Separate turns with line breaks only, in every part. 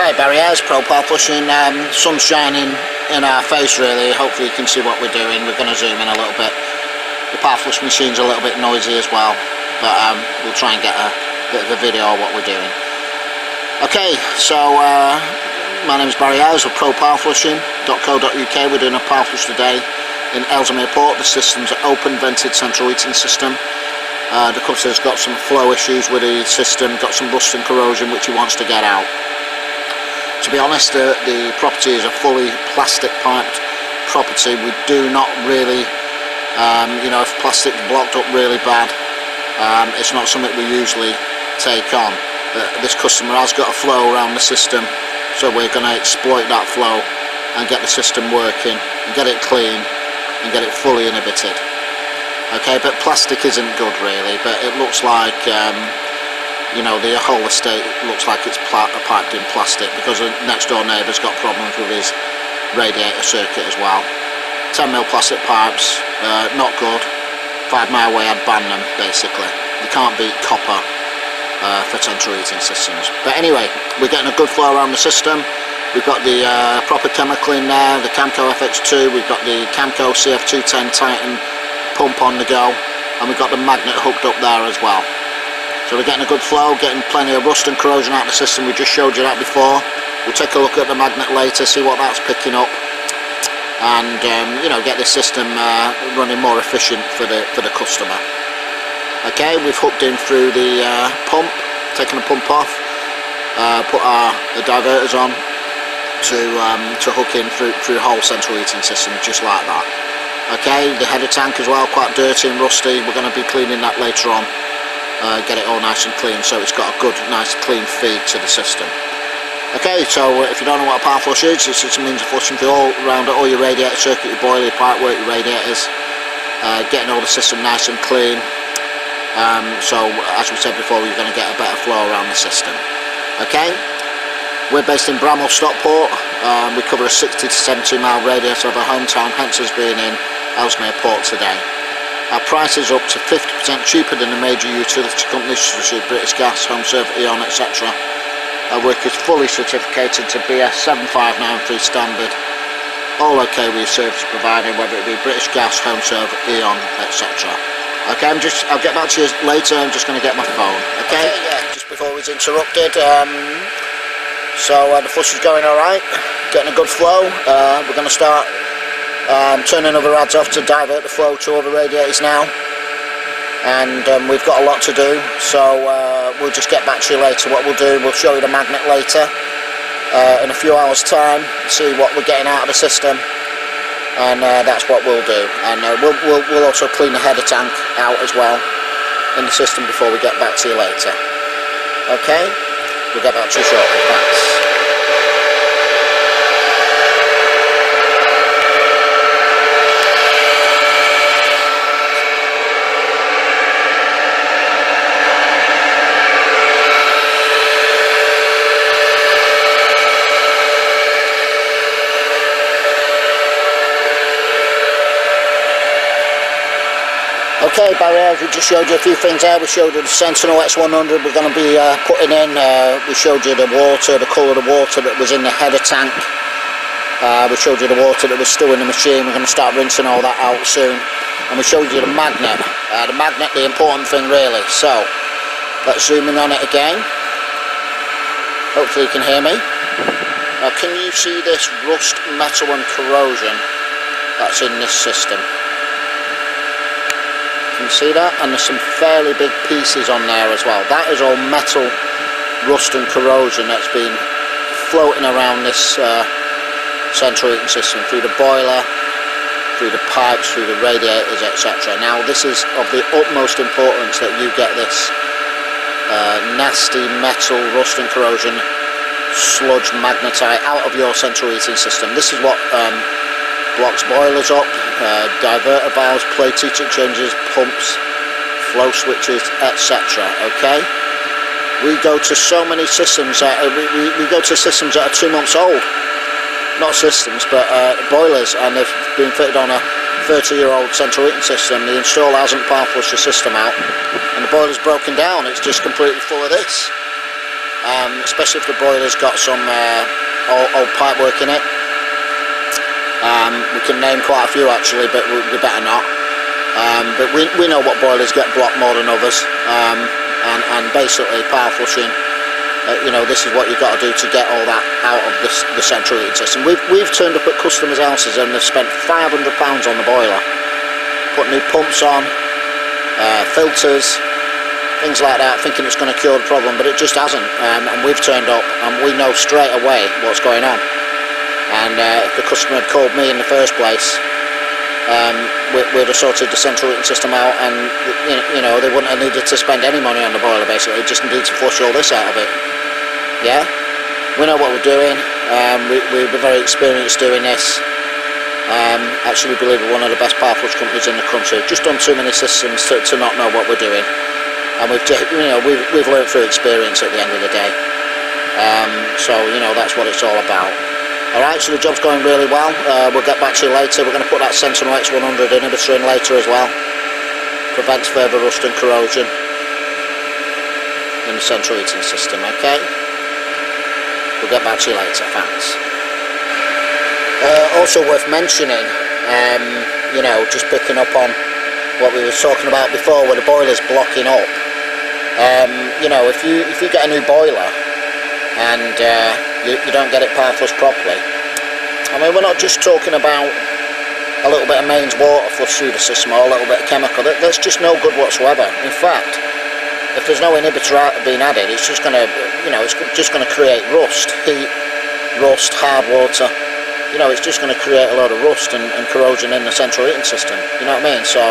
Hi, Barry Ayres, Pro-powerflushing. Sun's shining in our face really. Hopefully you can see what we're doing. We're going to zoom in a little bit. The power flush machine's a little bit noisy as well, but we'll try and get a bit of a video of what we're doing. Okay, so my name is Barry Ayres of Pro-powerflushing.co.uk. We're doing a power flush today in Ellesmere Port. The system's an open vented central heating system. The customer's got some flow issues with the system, got some rust and corrosion which he wants to get out. To be honest, the property is a fully plastic piped property. We do not really, if plastic's blocked up really bad, it's not something we usually take on. This customer has got a flow around the system, so we're going to exploit that flow and get the system working and get it clean and get it fully inhibited. Okay, but plastic isn't good really, but it looks like the whole estate looks like it's piped in plastic because the next door neighbour's got problems with his radiator circuit as well. 10mm plastic pipes, not good. 5 mile away I'd ban them basically. You can't beat copper for central heating systems. But anyway, we're getting a good flow around the system. We've got the proper chemical in there, the Camco FX2, we've got the Camco CF210 Titan pump on the go, and we've got the magnet hooked up there as well. So we're getting a good flow, getting plenty of rust and corrosion out of the system. We just showed you that before. We'll take a look at the magnet later, see what that's picking up, and get this system running more efficient for the customer. Okay, we've hooked in through the pump, taken the pump off, put the diverters on to hook in through the whole central heating system, just like that. Okay, the header tank as well, quite dirty and rusty. We're going to be cleaning that later on, get it all nice and clean so it's got a good, nice, clean feed to the system. Okay, so if you don't know what a power flush is, it's just a means of flushing through around all your radiator circuit, your boiler, your pipework, your radiators, getting all the system nice and clean. So as we said before, you're going to get a better flow around the system. Okay, we're based in Bramwell, Stockport. We cover a 60 to 70 mile radius of our hometown, hence us being in Ellesmere Port today. Our price is up to 50% cheaper than the major utility companies such as British Gas, HomeServe, E.ON, etc. Our work is fully certificated to BS 7593 standard. All okay with your service provider, whether it be British Gas, HomeServe, E.ON, etc. Okay, I'll get back to you later. I'm just going to get my phone. Okay, yeah, just before we was interrupted. So the flush is going alright, getting a good flow. We're going to start turning other rads off to divert the flow to other radiators now. And we've got a lot to do, so we'll just get back to you later. What we'll do, we'll show you the magnet later in a few hours time, see what we're getting out of the system. And that's what we'll do. And we'll also clean the header tank out as well in the system before we get back to you later. Okay? We'll get back to you shortly. Thanks. Okay, Barry Ayres, we just showed you a few things there. We showed you the Sentinel X100 we're going to be putting in. We showed you the water, the colour of the water that was in the header tank. We showed you the water that was still in the machine. We're going to start rinsing all that out soon. And we showed you the magnet. The important thing really. So, let's zoom in on it again. Hopefully you can hear me. Now can you see this rust, metal and corrosion that's in this system? Can you see that? And there's some fairly big pieces on there as well. That is all metal rust and corrosion that's been floating around this central heating system, through the boiler, through the pipes, through the radiators, etc. Now this is of the utmost importance that you get this nasty metal rust and corrosion sludge magnetite out of your central heating system. This is what blocks boilers up, diverter valves, plate heat exchangers, pumps, flow switches, etc. Okay, we go to so many systems that we go to systems that are 2 months old, not systems but boilers, and they've been fitted on a 30-year-old central heating system. The installer hasn't power flushed the system out and the boiler's broken down. It's just completely full of this. especially if the boiler's got some old pipe work in it. We can name quite a few actually, but we better not. But we know what boilers get blocked more than others, and basically power flushing, this is what you've got to do to get all that out of the central heating system. We've turned up at customers' houses and they've spent £500 on the boiler, put new pumps on, filters, things like that, thinking it's going to cure the problem, but it just hasn't. And we've turned up and we know straight away what's going on. And if the customer had called me in the first place, we'd have sorted the central heating system out, and they wouldn't have needed to spend any money on the boiler. Basically, just need to flush all this out of it. Yeah, we know what we're doing. We're very experienced doing this. Actually, we believe we're one of the best power flush companies in the country. Just done too many systems to not know what we're doing, and we've learned through experience at the end of the day. So that's what it's all about. Alright, so the job's going really well. We'll get back to you later. We're going to put that Sentinel X100 inhibitor in later as well. Prevents further rust and corrosion in the central heating system, okay? We'll get back to you later, thanks. Also worth mentioning, just picking up on what we were talking about before, where the boiler's blocking up. If you get a new boiler and you don't get it power flushed properly, I mean, we're not just talking about a little bit of mains water flush through the system or a little bit of chemical. That's just no good whatsoever. In fact, if there's no inhibitor being added, it's just going to, it's just going to create rust, heat, rust, hard water. It's just going to create a lot of rust and corrosion in the central heating system. You know what I mean? So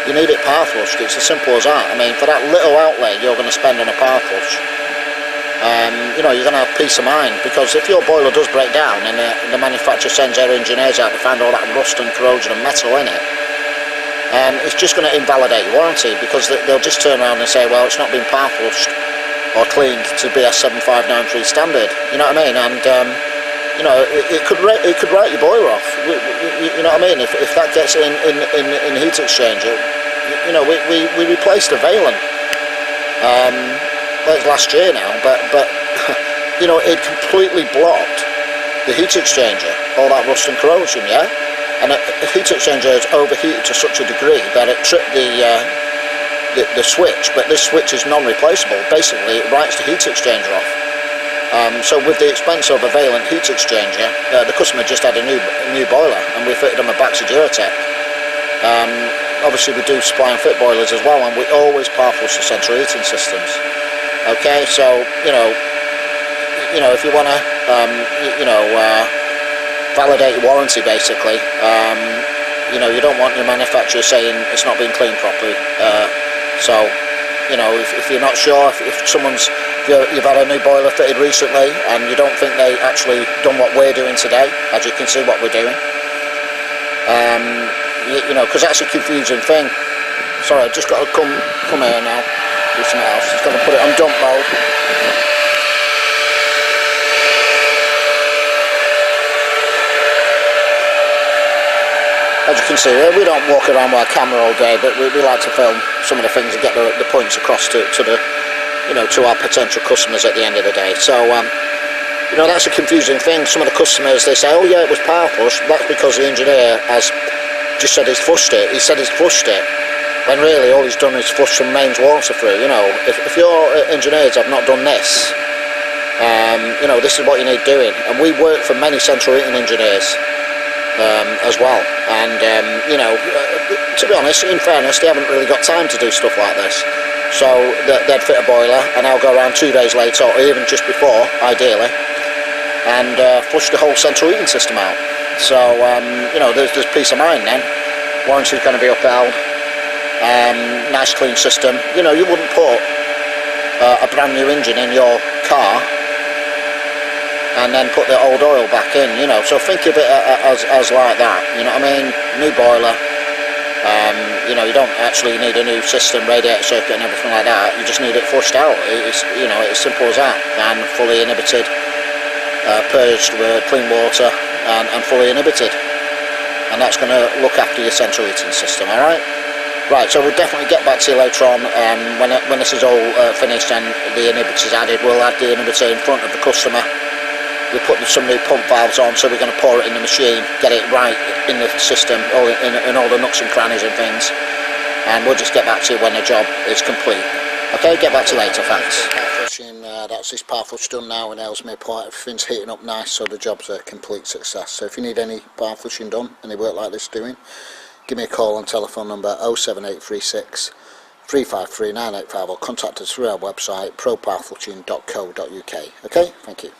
you need it power flushed. It's as simple as that. I mean, for that little outlay you're going to spend on a power flush, you're going to have peace of mind, because if your boiler does break down and the manufacturer sends their engineers out to find all that rust and corrosion and metal in it, it's just going to invalidate your warranty, because they'll just turn around and say, well, it's not been power flushed or cleaned to BS 7593 standard. You know what I mean? And it could write your boiler off. You know what I mean? If that gets in the heat exchanger, we replaced the Valent. Well, it's last year now, but it completely blocked the heat exchanger, all that rust and corrosion, yeah? And the heat exchanger is overheated to such a degree that it tripped the switch, but this switch is non-replaceable. Basically, it writes the heat exchanger off. So with the expense of a Valent heat exchanger, the customer just had a new boiler, and we fitted them a Baxi Durotech. Obviously, we do supply and fit boilers as well, and we always power flush the central heating systems. Okay, so if you want to validate your warranty, basically, you don't want your manufacturer saying it's not been cleaned properly. If you're not sure, if you've had a new boiler fitted recently and you don't think they actually done what we're doing today, as you can see what we're doing, because that's a confusing thing. Sorry, I've just got to come here now. Do something else. Just got to put it on dump mode. As you can see, we don't walk around with a camera all day, but we like to film some of the things and get the points across to our potential customers at the end of the day. So that's a confusing thing. Some of the customers, they say, oh yeah, it was power flush. That's because the engineer has just said he's flushed it. He said he's flushed it, when really all he's done is flush some mains water through. If your engineers have not done this, this is what you need doing. And we work for many central heating engineers as well. And to be honest, in fairness, they haven't really got time to do stuff like this. So they'd fit a boiler, and I'll go around 2 days later, or even just before, ideally, and flush the whole central heating system out. So there's peace of mind then. Warranty's going to be upheld. Nice clean system. You wouldn't put a brand new engine in your car and then put the old oil back in. So think of it as like that. You know what I mean? New boiler. You don't actually need a new system, radiator circuit and everything like that. You just need it flushed out. It's it's simple as that, and fully inhibited, purged with clean water and fully inhibited, and that's going to look after your central heating system. All right. Right, so we'll definitely get back to you later on when this is all finished and the inhibitors added. We'll add the inhibitor in front of the customer. We put some new pump valves on, so we're going to pour it in the machine, get it right in the system, in all the nooks and crannies and things, and we'll just get back to you when the job is complete. Okay, get back to you later, thanks. That's this power flush done now in Ellesmere Port. Everything's heating up nice, so the job's a complete success. So if you need any power flushing done, any work like this doing, give me a call on telephone number 07836 353 985 or contact us through our website pro-powerflushing.co.uk. Okay, thank you.